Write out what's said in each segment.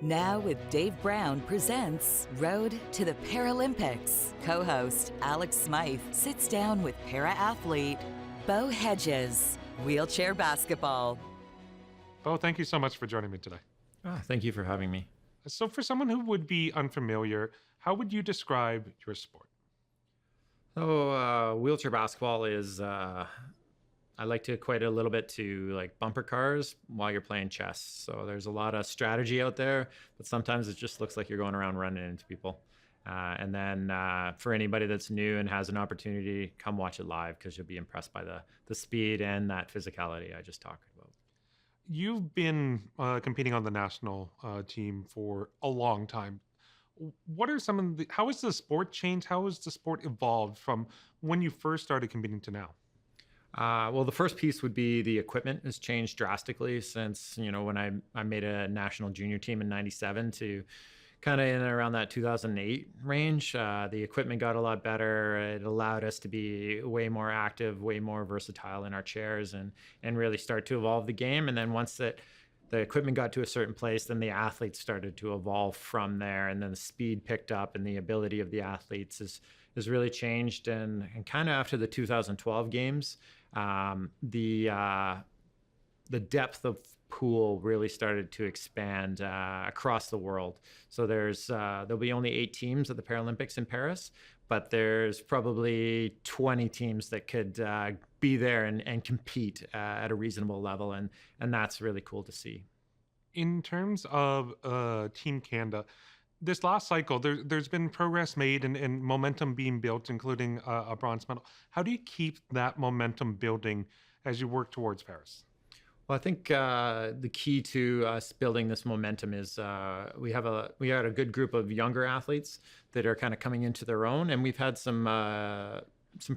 Now with Dave Brown presents Road to the Paralympics. Co-host Alex Smyth sits down with para-athlete Bo Hedges, wheelchair basketball. Bo, thank you so much for joining me today. Thank you for having me. So for someone who would be unfamiliar, how would you describe your sport? So wheelchair basketball is, I like to equate it a little bit to like bumper cars while you're playing chess. So there's a lot of strategy out there, but sometimes it just looks like you're going around running into people. And then for anybody that's new and has an opportunity, come watch it live because you'll be impressed by the speed and that physicality I just talked about. You've been competing on the national team for a long time. What are some of how has the sport changed? How has the sport evolved from when you first started competing to now? Well, the first piece would be the equipment has changed drastically since, when I made a national junior team in 97 to kind of in and around that 2008 range. The equipment got a lot better. It allowed us to be way more active, way more versatile in our chairs and really start to evolve the game. And then once the equipment got to a certain place, then the athletes started to evolve from there. And then the speed picked up and the ability of the athletes has really changed. And kind of after the 2012 games, the depth of pool really started to expand across the world. So there'll be only 8 teams at the Paralympics in Paris, but there's probably 20 teams that could be there and compete at a reasonable level, and that's really cool to see. In terms of Team Canada, this last cycle, there's been progress made and momentum being built, including a bronze medal. How do you keep that momentum building as you work towards Paris? Well, I think the key to us building this momentum is we had a good group of younger athletes that are kind of coming into their own, and we've had some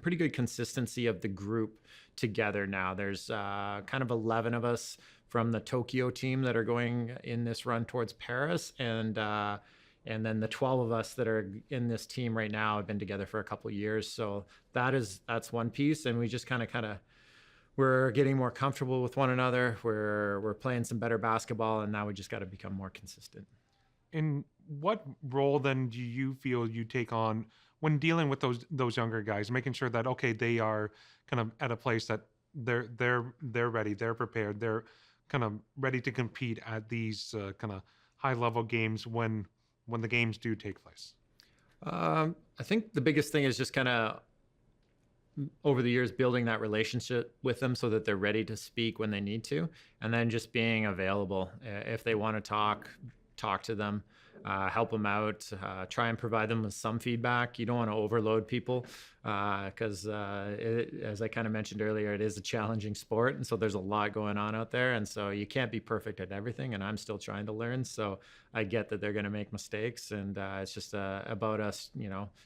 pretty good consistency of the group together now. There's kind of 11 of us from the Tokyo team that are going in this run towards Paris, and then the 12 of us that are in this team right now have been together for a couple of years. So that's one piece, and we just kind of we're getting more comfortable with one another. We're playing some better basketball, and now we just got to become more consistent. And what role then do you feel you take on when dealing with those younger guys, making sure that they are kind of at a place that they're ready, they're prepared, they're kind of ready to compete at these kind of high level games when the games do take place? I think the biggest thing is just kind of over the years building that relationship with them so that they're ready to speak when they need to, and then just being available. If they want to talk to them, help them out, try and provide them with some feedback. You don't want to overload people because as I kind of mentioned earlier, it is a challenging sport, and so there's a lot going on out there, and so you can't be perfect at everything, and I'm still trying to learn, so I get that they're going to make mistakes, and it's just about us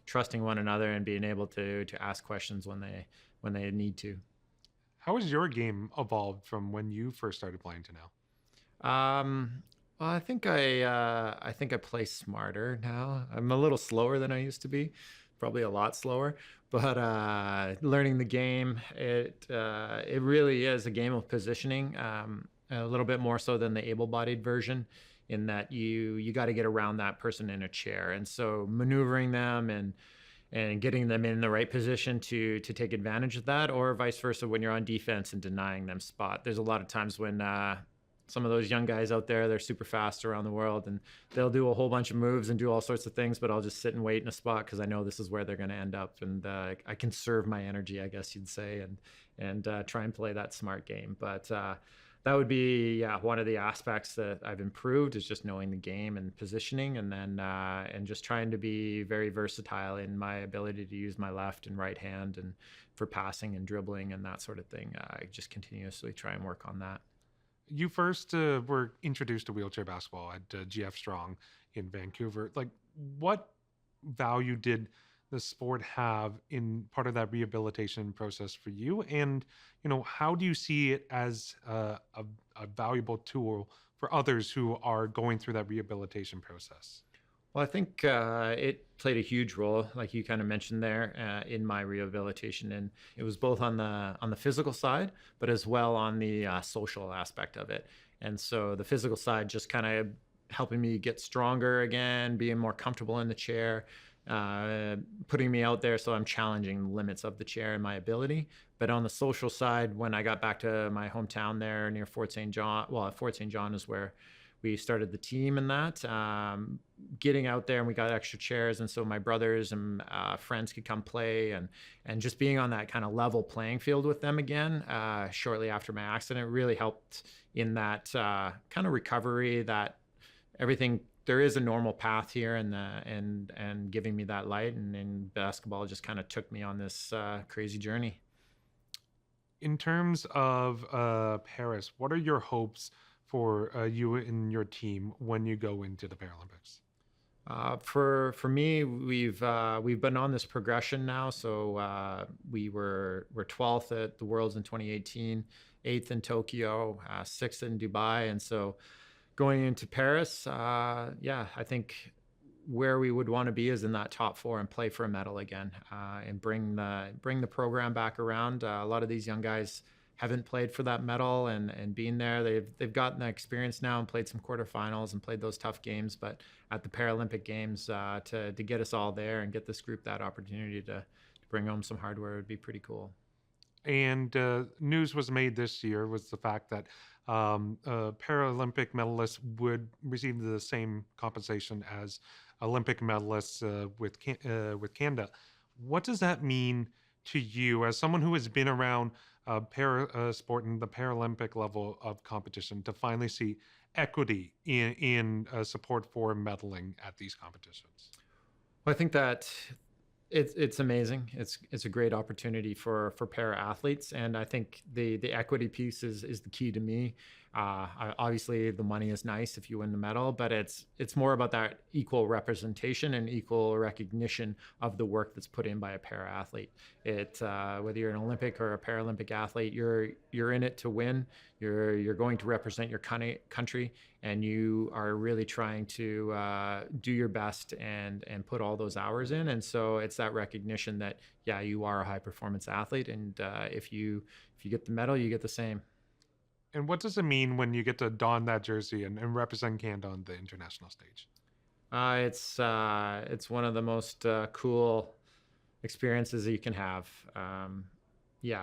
trusting one another and being able to ask questions when they need to. How has your game evolved from when you first started playing to now? Well, I think I play smarter now. I'm a little slower than I used to be, probably a lot slower. But learning the game, it really is a game of positioning, a little bit more so than the able-bodied version, in that you got to get around that person in a chair, and so maneuvering them and getting them in the right position to take advantage of that, or vice versa when you're on defense and denying them spot. There's a lot of times when some of those young guys out there, they're super fast around the world, and they'll do a whole bunch of moves and do all sorts of things, but I'll just sit and wait in a spot because I know this is where they're going to end up, and I conserve my energy, I guess you'd say, and try and play that smart game. But that would be one of the aspects that I've improved, is just knowing the game and positioning, and then and just trying to be very versatile in my ability to use my left and right hand, and for passing and dribbling and that sort of thing. I just continuously try and work on that. You first were introduced to wheelchair basketball at GF Strong in Vancouver. Like, what value did the sport have in part of that rehabilitation process for you? And, how do you see it as a valuable tool for others who are going through that rehabilitation process? Well, I think it played a huge role, like you kind of mentioned there, in my rehabilitation, and it was both on the physical side, but as well on the social aspect of it. And so the physical side just kind of helping me get stronger again, being more comfortable in the chair, putting me out there so I'm challenging the limits of the chair and my ability. But on the social side, when I got back to my hometown there near Fort St. John, well, Fort St. John is where we started the team in that, getting out there, and we got extra chairs, and so my brothers and friends could come play, and just being on that kind of level playing field with them again shortly after my accident really helped in that kind of recovery, that everything, there is a normal path here, and giving me that light, and basketball just kind of took me on this crazy journey. In terms of Paris, what are your hopes for you and your team when you go into the Paralympics? For me, we've been on this progression now. So we're 12th at the Worlds in 2018, 8th in Tokyo, 6th in Dubai, and so going into Paris, I think where we would want to be is in that top 4 and play for a medal again, and bring the program back around. A lot of these young guys haven't played for that medal, and being there, they've gotten the experience now and played some quarterfinals and played those tough games. But at the Paralympic Games, to get us all there and get this group that opportunity to bring home some hardware would be pretty cool. And news was made this year was the fact that Paralympic medalists would receive the same compensation as Olympic medalists with Canada. What does that mean to you as someone who has been around sport and the Paralympic level of competition, to finally see equity in support for medaling at these competitions? Well, I think that it's amazing. It's a great opportunity for para athletes, and I think the equity piece is the key to me. Obviously, the money is nice if you win the medal, but it's more about that equal representation and equal recognition of the work that's put in by a para athlete. Whether you're an Olympic or a Paralympic athlete, you're in it to win. You're going to represent your country, and you are really trying to do your best and put all those hours in. And so it's that recognition that you are a high performance athlete, and if you get the medal, you get the same. And what does it mean when you get to don that jersey and represent Canada on the international stage? It's one of the most cool experiences that you can have.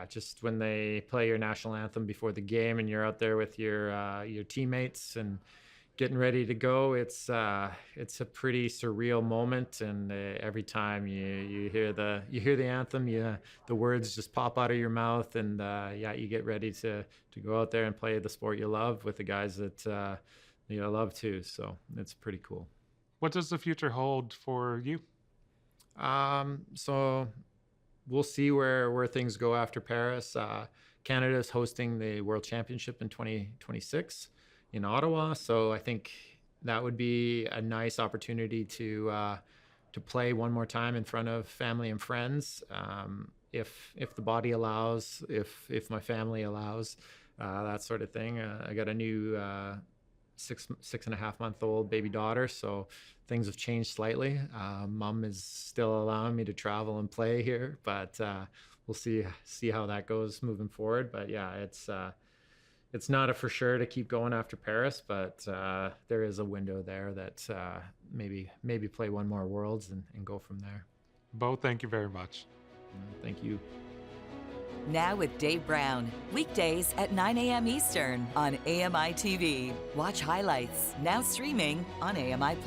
Just when they play your national anthem before the game and you're out there with your teammates and getting ready to go, it's a pretty surreal moment. And every time you hear the anthem, the words just pop out of your mouth, and you get ready to go out there and play the sport you love with the guys that you love too. So it's pretty cool. What does the future hold for you? So we'll see where things go after Paris. Canada is hosting the World Championship in 2026 in Ottawa, so I think that would be a nice opportunity to play one more time in front of family and friends, if the body allows, if my family allows, that sort of thing. I got a new 6.5-month-old baby daughter, so things have changed slightly. Mom is still allowing me to travel and play here, but we'll see how that goes moving forward. But it's not a for sure to keep going after Paris, but there is a window there that maybe play one more Worlds and go from there. Bo, thank you very much. Thank you. Now with Dave Brown, weekdays at 9 a.m. Eastern on AMI-TV. Watch highlights, now streaming on AMI+.